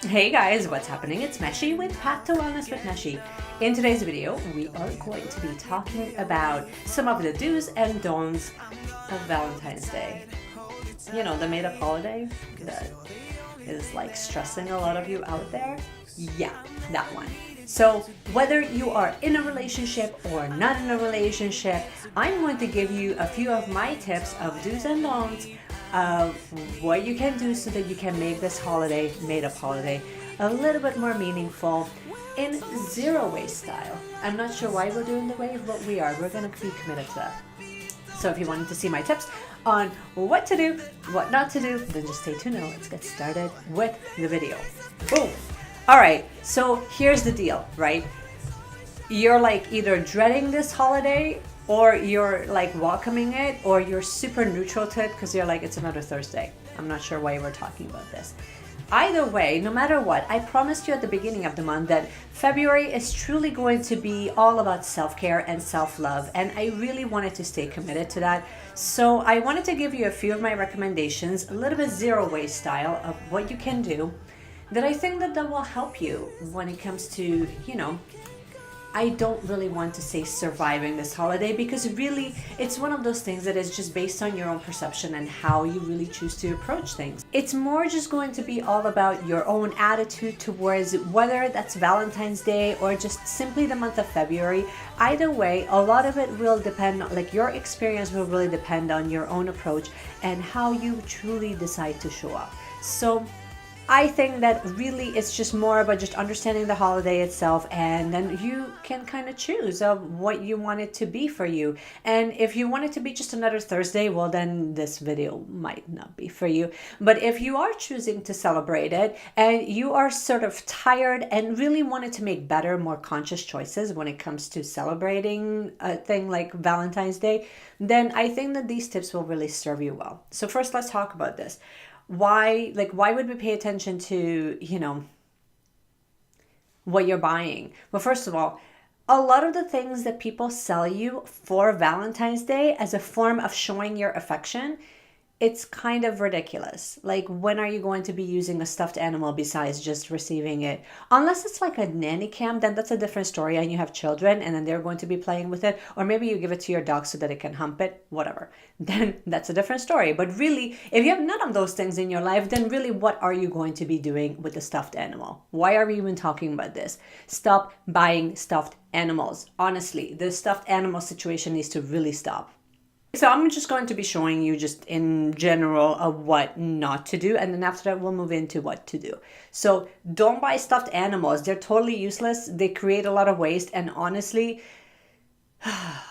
Hey guys, what's happening? It's Meshi with Path to Wellness with Meshi. In today's video, we are going to be talking about some of the do's and don'ts of Valentine's Day. You know, the made-up holiday that is like stressing a lot of you out there. Yeah, that one. So whether you are in a relationship or not in a relationship, I'm going to give you a few of my tips of do's and don'ts of what you can do so that you can make this holiday, made-up holiday, a little bit more meaningful in zero waste style. I'm not sure why we're doing the wave, but we are. We're going to be committed to that. So if you wanted to see my tips on what to do, what not to do, then just stay tuned and let's get started with the video. Boom. All right, so here's the deal, right? You're like either dreading this holiday or you're like welcoming it, or you're super neutral to it because you're like, it's another Thursday. I'm not sure why we're talking about this. Either way, no matter what, I promised you at the beginning of the month that February is truly going to be all about self-care and self-love, and I really wanted to stay committed to that. So I wanted to give you a few of my recommendations, a little bit zero waste style of what you can do that I think that will help you when it comes to, I don't really want to say surviving this holiday, because really it's one of those things that is just based on your own perception and how you really choose to approach things. It's more just going to be all about your own attitude towards whether that's Valentine's Day or just simply the month of February. Either way, a lot of it will depend, like your experience will really depend on your own approach and how you truly decide to show up. So I think that really it's just more about just understanding the holiday itself, and then you can kind of choose of what you want it to be for you. And if you want it to be just another Thursday, well, then this video might not be for you. But if you are choosing to celebrate it and you are sort of tired and really wanted to make better, more conscious choices when it comes to celebrating a thing like Valentine's Day, then I think that these tips will really serve you well. So first, let's talk about this. Why would we pay attention to, what you're buying? Well, first of all, a lot of the things that people sell you for Valentine's Day as a form of showing your affection, it's kind of ridiculous. Like, when are you going to be using a stuffed animal besides just receiving it? Unless it's like a nanny cam, then that's a different story and you have children and then they're going to be playing with it. Or maybe you give it to your dog so that it can hump it, whatever. Then that's a different story. But really, if you have none of those things in your life, then really what are you going to be doing with the stuffed animal? Why are we even talking about this? Stop buying stuffed animals. Honestly, the stuffed animal situation needs to really stop. So I'm just going to be showing you just in general of what not to do. And then after that, we'll move into what to do. So don't buy stuffed animals. They're totally useless. They create a lot of waste. And honestly,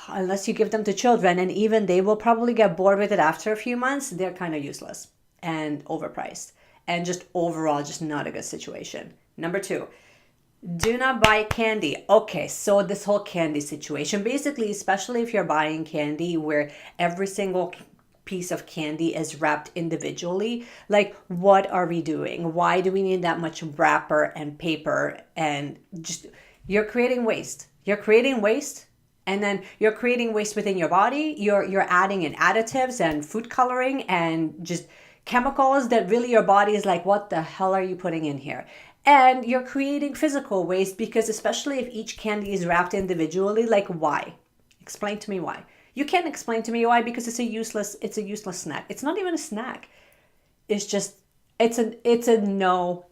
unless you give them to children, and even they will probably get bored with it after a few months, they're kind of useless and overpriced. And just overall, just not a good situation. Number 2. Do not buy candy. Okay, so this whole candy situation, basically, especially if you're buying candy where every single piece of candy is wrapped individually, like, what are we doing? Why do we need that much wrapper and paper? And just, you're creating waste. You're creating waste. And then you're creating waste within your body. You're adding in additives and food coloring and just chemicals that really your body is like, what the hell are you putting in here? And you're creating physical waste, because especially if each candy is wrapped individually, like, why? Explain to me why. You can't explain to me why, because it's a useless snack. It's not even a snack. It's just, it's a no,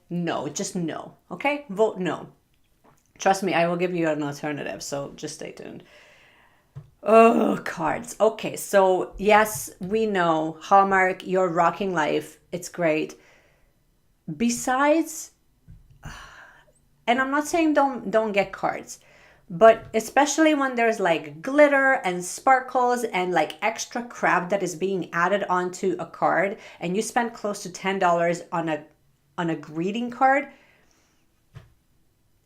just no. Okay? Vote no. Trust me, I will give you an alternative, so just stay tuned. Oh, cards. Okay, so yes, we know Hallmark, you're rocking life. It's great. Besides, and I'm not saying don't get cards, but especially when there's like glitter and sparkles and like extra crap that is being added onto a card, and you spend close to $10 on a greeting card,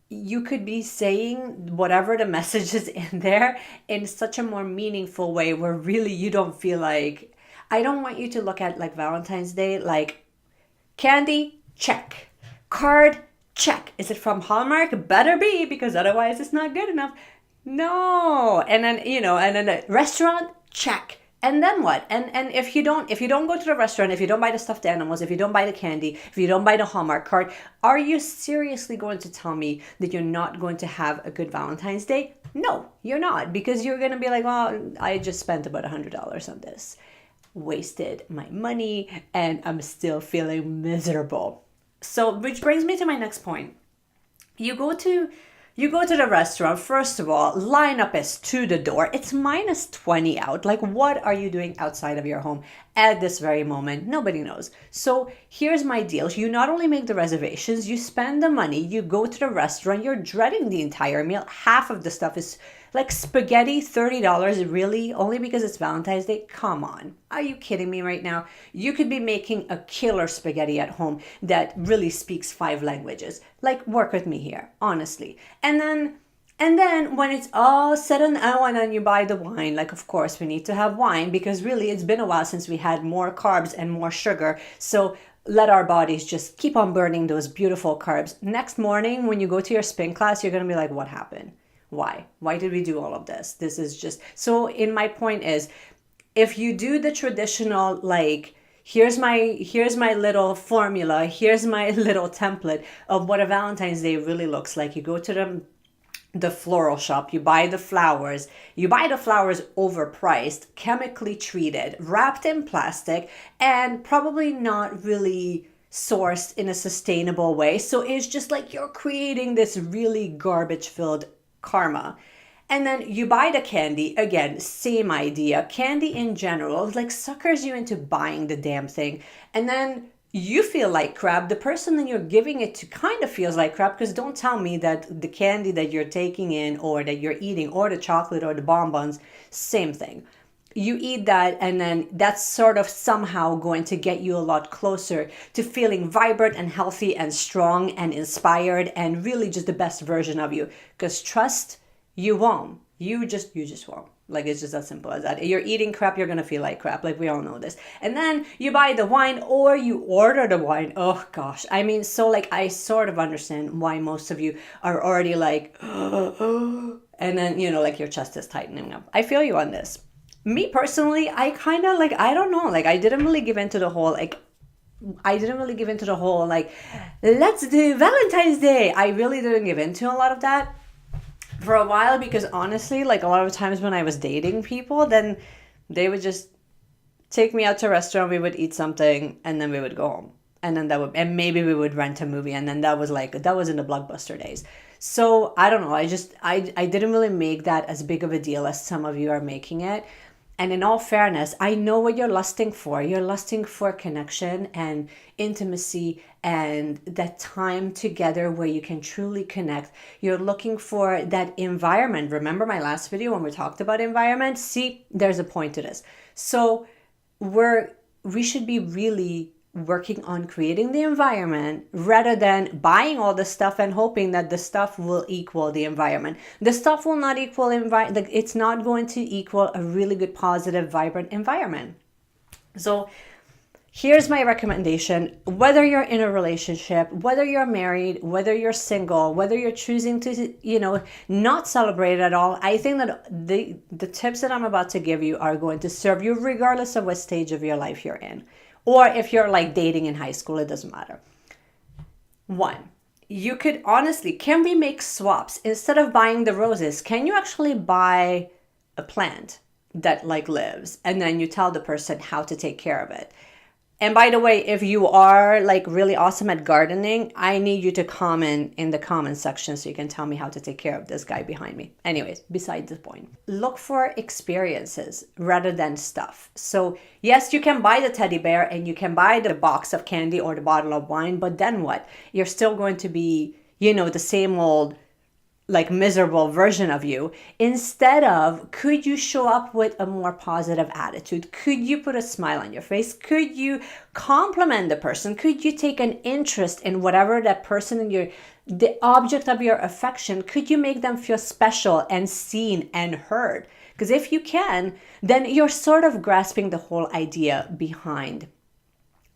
you could be saying whatever the message is in there in such a more meaningful way, where really you don't feel like, I don't want you to look at like Valentine's Day like candy, check. Card, check. Is it from Hallmark? Better be, because otherwise it's not good enough. No. And then, and then a restaurant, check. And then what? And if you don't go to the restaurant, if you don't buy the stuffed animals, if you don't buy the candy, if you don't buy the Hallmark card, are you seriously going to tell me that you're not going to have a good Valentine's Day? No, you're not, because you're going to be like, well, I just spent about $100 on this. Wasted my money and I'm still feeling miserable. So, which brings me to my next point. You go to the restaurant, first of all, lineup is to the door. It's -20 out. Like, what are you doing outside of your home at this very moment? Nobody knows. So here's my deal. You not only make the reservations, you spend the money, you go to the restaurant, you're dreading the entire meal. Half of the stuff is like spaghetti, $30, really? Only because it's Valentine's Day? Come on. Are you kidding me right now? You could be making a killer spaghetti at home that really speaks 5 languages. Like, work with me here, honestly. And then when it's all said and done, and you buy the wine, like, of course we need to have wine, because really it's been a while since we had more carbs and more sugar. So let our bodies just keep on burning those beautiful carbs. Next morning, when you go to your spin class, you're going to be like, what happened? Why did we do all of this? This is just, so in my point is, if you do the traditional, like, here's my little formula, here's my little template of what a Valentine's Day really looks like. You go to the floral shop, you buy the flowers overpriced, chemically treated, wrapped in plastic, and probably not really sourced in a sustainable way. So it's just like you're creating this really garbage filled karma. And then you buy the candy, again, same idea. Candy in general, like, suckers you into buying the damn thing. And then you feel like crap. The person that you're giving it to kind of feels like crap, because don't tell me that the candy that you're taking in or that you're eating, or the chocolate or the bonbons, same thing. You eat that, and then that's sort of somehow going to get you a lot closer to feeling vibrant and healthy and strong and inspired and really just the best version of you. Because trust, you won't. You just won't. Like, it's just as simple as that. You're eating crap, you're going to feel like crap. Like, we all know this. And then you buy the wine or you order the wine. Oh, gosh. I mean, so, like, I sort of understand why most of you are already like, and then, like, your chest is tightening up. I feel you on this. Me personally, I kind of, like, I don't know. Like, I didn't really give into the whole, like, let's do Valentine's Day. I really didn't give into a lot of that for a while, because honestly, like, a lot of times when I was dating people, then they would just take me out to a restaurant, we would eat something, and then we would go home. And then and maybe we would rent a movie, and then that was in the Blockbuster days. So I don't know. I didn't really make that as big of a deal as some of you are making it. And in all fairness, I know what you're lusting for. You're lusting for connection and intimacy and that time together where you can truly connect. You're looking for that environment. Remember my last video when we talked about environment? See, there's a point to this. So we should be really working on creating the environment rather than buying all the stuff and hoping that the stuff will equal the environment. The stuff will not equal it's not going to equal a really good, positive, vibrant environment. So here's my recommendation. Whether you're in a relationship, whether you're married, whether you're single, whether you're choosing to, not celebrate at all, I think that the tips that I'm about to give you are going to serve you regardless of what stage of your life you're in. Or if you're like dating in high school, it doesn't matter. 1, you could honestly, can we make swaps? Instead of buying the roses, can you actually buy a plant that like lives? And then you tell the person how to take care of it. And by the way, if you are like really awesome at gardening, I need you to comment in the comment section so you can tell me how to take care of this guy behind me. Anyways, beside the point. Look for experiences rather than stuff. So yes, you can buy the teddy bear and you can buy the box of candy or the bottle of wine, but then what? You're still going to be, the same old like miserable version of you. Instead of, could you show up with a more positive attitude? Could you put a smile on your face? Could you compliment the person? Could you take an interest in whatever that person in the object of your affection? Could you make them feel special and seen and heard? Because if you can, then you're sort of grasping the whole idea behind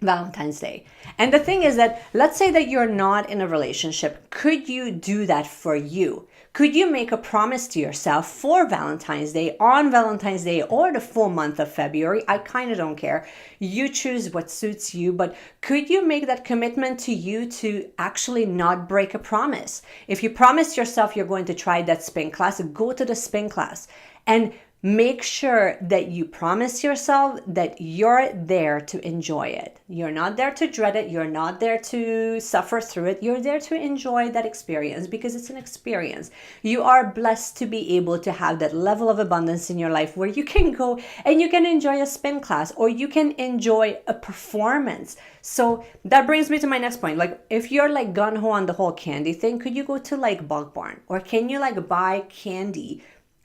Valentine's Day. And the thing is that, let's say that you're not in a relationship. Could you do that for you? Could you make a promise to yourself for Valentine's Day, on Valentine's Day, or the full month of February? I kind of don't care. You choose what suits you, but could you make that commitment to you to actually not break a promise? If you promise yourself you're going to try that spin class, go to the spin class and make sure that you promise yourself that you're there to enjoy it. You're not there to dread it. You're not there to suffer through it. You're there to enjoy that experience because it's an experience. You are blessed to be able to have that level of abundance in your life where you can go and you can enjoy a spin class or you can enjoy a performance. So that brings me to my next point. Like, if you're like gung-ho on the whole candy thing, could you go to like Bulk Barn, or can you like buy candy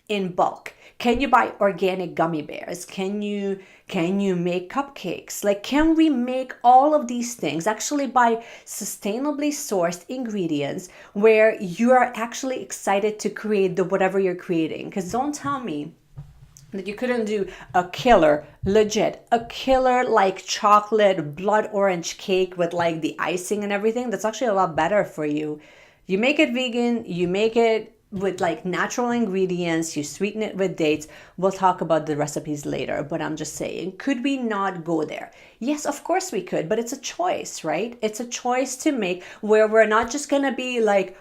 in bulk? Can you buy organic gummy bears? Can you make cupcakes? Like, can we make all of these things, actually buy sustainably sourced ingredients where you are actually excited to create the whatever you're creating? Because don't tell me that you couldn't do a killer, legit, a killer like chocolate blood orange cake with like the icing and everything. That's actually a lot better for you. You make it vegan, you make it with like natural ingredients, you sweeten it with dates. We'll talk about the recipes later, but I'm just saying, could we not go there? Yes, of course we could, but it's a choice, right? It's a choice to make where we're not just gonna be like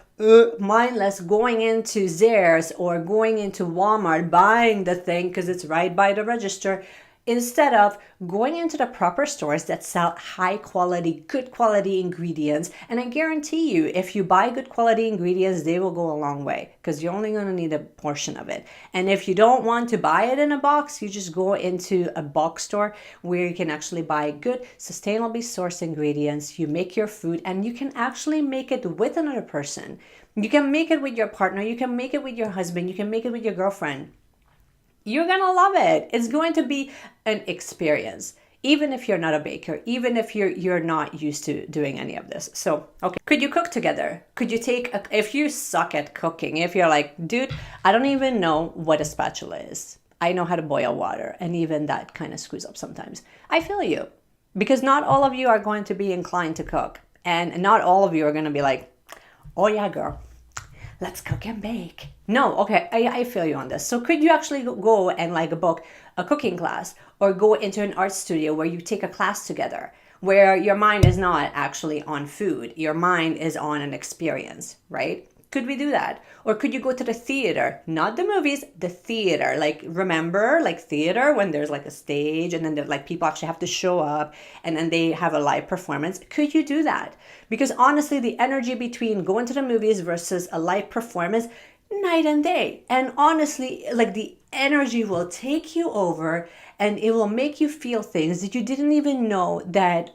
mindless going into Zehrs or going into Walmart buying the thing because it's right by the register, instead of going into the proper stores that sell high quality, good quality ingredients. And I guarantee you, if you buy good quality ingredients, they will go a long way because you're only going to need a portion of it. And if you don't want to buy it in a box, you just go into a bulk store where you can actually buy good, sustainably sourced ingredients. You make your food and you can actually make it with another person. You can make it with your partner. You can make it with your husband. You can make it with your girlfriend. You're gonna love it. It's going to be an experience, even if you're not a baker, even if you're not used to doing any of this. So, okay, could you cook together? Could you if you suck at cooking, if you're like, dude, I don't even know what a spatula is. I know how to boil water, and even that kind of screws up sometimes. I feel you, because not all of you are going to be inclined to cook, and not all of you are going to be like, oh yeah, girl, let's cook and bake. No, okay, I feel you on this. So could you actually go and like book a cooking class or go into an art studio where you take a class together, where your mind is not actually on food, your mind is on an experience, right? Could we do that? Or could you go to the theater, not the movies, the theater? Like, remember like theater when there's like a stage and then like people actually have to show up and then they have a live performance. Could you do that? Because honestly, the energy between going to the movies versus a live performance, night and day. And honestly, like the energy will take you over and it will make you feel things that you didn't even know that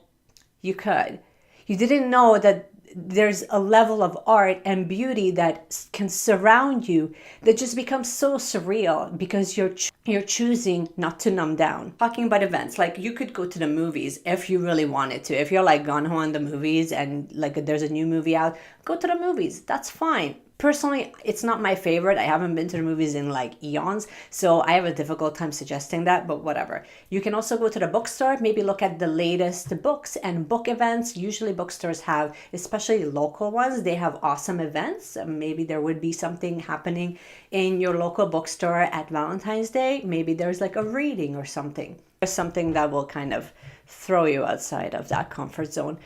you could. You didn't know that there's a level of art and beauty that can surround you that just becomes so surreal because you're choosing not to numb down. Talking about events, like you could go to the movies if you really wanted to. If you're like gone on the movies and like there's a new movie out, go to the movies. That's fine. Personally, it's not my favorite. I haven't been to the movies in like eons, so I have a difficult time suggesting that, but whatever. You can also go to the bookstore, maybe look at the latest books and book events. Usually bookstores have, especially local ones, they have awesome events. Maybe there would be something happening in your local bookstore at Valentine's Day. Maybe there's like a reading or something. There's something that will kind of throw you outside of that comfort zone.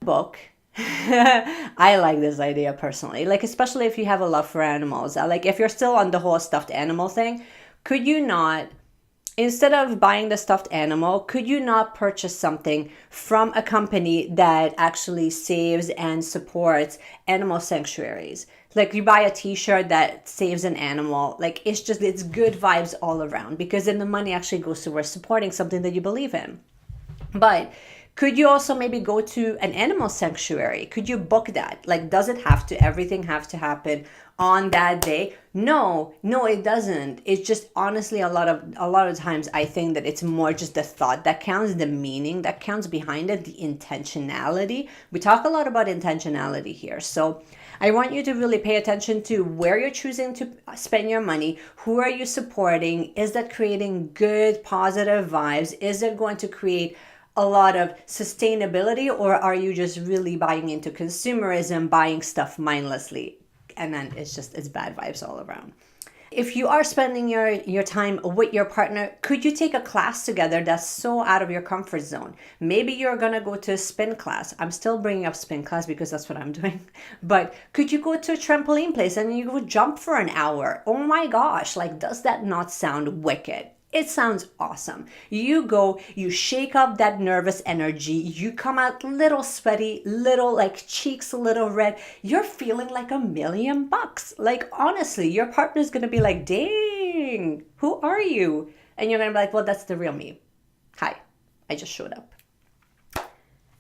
Book. I like this idea personally, like especially if you have a love for animals. Like if you're still on the whole stuffed animal thing, could you not, instead of buying the stuffed animal, could you not purchase something from a company that actually saves and supports animal sanctuaries? Like you buy a t-shirt that saves an animal, like it's good vibes all around, because then the money actually goes towards supporting something that you believe in. But could you also maybe go to an animal sanctuary? Could you book that? Like, does it have to, everything have to happen on that day? No, it doesn't. It's just honestly a lot of times I think that it's more just the thought that counts, the meaning that counts behind it, the intentionality. We talk a lot about intentionality here. So I want you to really pay attention to where you're choosing to spend your money. Who are you supporting? Is that creating good, positive vibes? Is it going to create a lot of sustainability, or are you just really buying into consumerism, buying stuff mindlessly? And then it's bad vibes all around. If you are spending your time with your partner, could you take a class together that's so out of your comfort zone? Maybe you're gonna go to a spin class. I'm still bringing up spin class because that's what I'm doing. But could you go to a trampoline place and you go jump for an hour? Oh my gosh, like, does that not sound wicked? It sounds awesome. You go, you shake up that nervous energy, you come out little sweaty, little like cheeks a little red. You're feeling like $1,000,000. Like, honestly, your partner's gonna be like, dang, who are you? And you're gonna be like, well, that's the real me. Hi, I just showed up.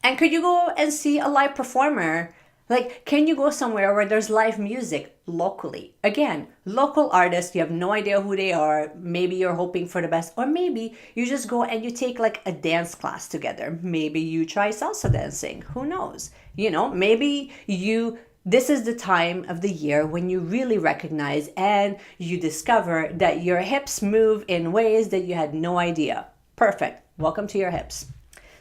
And could you go and see a live performer? Like, can you go somewhere where there's live music locally? Again, local artists, you have no idea who they are. Maybe you're hoping for the best, or maybe you just go and you take like a dance class together. Maybe you try salsa dancing. Who knows? You know, maybe this is the time of the year when you really recognize and you discover that your hips move in ways that you had no idea. Perfect. Welcome to your hips.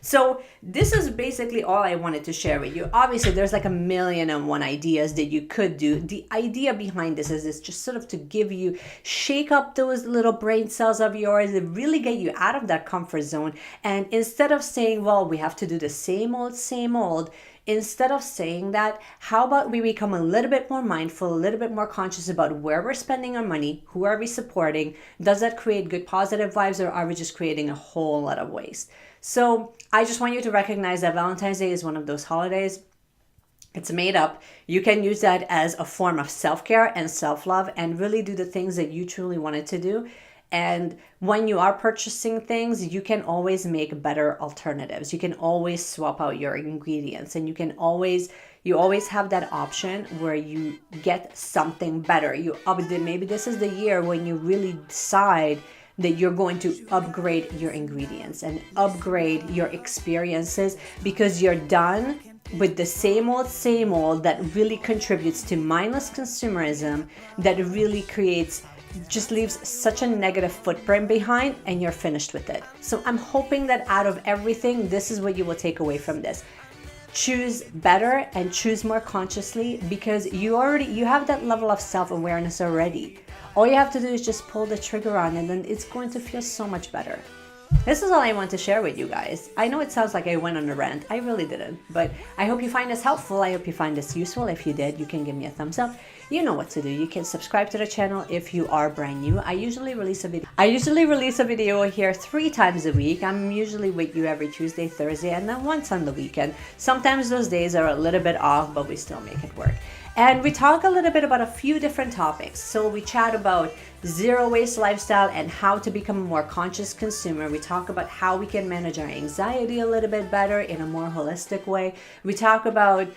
So this is basically all I wanted to share with you. Obviously, there's like 1,000,001 ideas that you could do. The idea behind this is just sort of to give you, shake up those little brain cells of yours and really get you out of that comfort zone. And instead of saying, well, we have to do the same old, instead of saying that, how about we become a little bit more mindful, a little bit more conscious about where we're spending our money, who are we supporting, does that create good positive vibes, or are we just creating a whole lot of waste? So I just want you to recognize that Valentine's Day is one of those holidays. It's made up. You can use that as a form of self-care and self-love and really do the things that you truly wanted to do. And when you are purchasing things, you can always make better alternatives. You can always swap out your ingredients, and you always have that option where you get something better. Maybe this is the year when you really decide that you're going to upgrade your ingredients and upgrade your experiences, because you're done with the same old that really contributes to mindless consumerism, that really just leaves such a negative footprint behind, and you're finished with it. So I'm hoping that out of everything, this is what you will take away from this. Choose better and choose more consciously, because you have that level of self-awareness already. All you have to do is just pull the trigger on, and then it's going to feel so much better. This is all I want to share with you guys. I know it sounds like I went on a rant. I really didn't. But I hope you find this helpful. I hope you find this useful. If you did, you can give me a thumbs up. You know what to do. You can subscribe to the channel if you are brand new. I usually release a video here 3 times a week. I'm usually with you every Tuesday, Thursday, and then once on the weekend. Sometimes those days are a little bit off, but we still make it work. And we talk a little bit about a few different topics. So we chat about zero waste lifestyle and how to become a more conscious consumer. We talk about how we can manage our anxiety a little bit better in a more holistic way. We talk about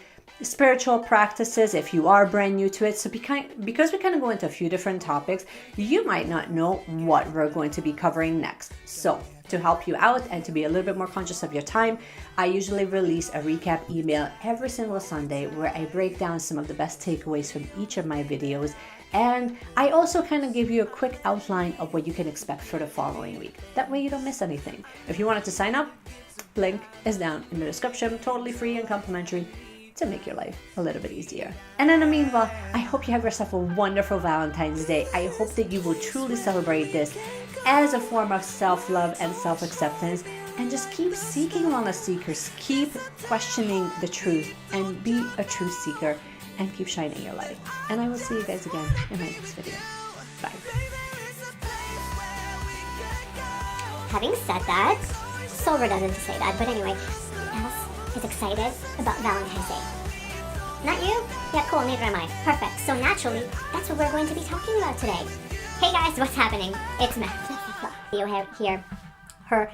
spiritual practices if you are brand new to it. So because we kind of go into a few different topics, you might not know what we're going to be covering next. So to help you out and to be a little bit more conscious of your time, I usually release a recap email every single Sunday where I break down some of the best takeaways from each of my videos. And I also kind of give you a quick outline of what you can expect for the following week. That way you don't miss anything. If you wanted to sign up, link is down in the description, totally free and complimentary, to make your life a little bit easier. And in the meanwhile, I hope you have yourself a wonderful Valentine's Day. I hope that you will truly celebrate this as a form of self-love and self-acceptance, and just keep seeking wellness seekers, keep questioning the truth, and be a truth seeker, and keep shining your light. And I will see you guys again in my next video. Bye. Having said that, Silver doesn't say that, but anyway, Els is excited about Valentine's Day. Not you? Yeah, cool, neither am I. Perfect. So naturally, that's what we're going to be talking about today. Hey guys, what's happening? It's Matt. You have here her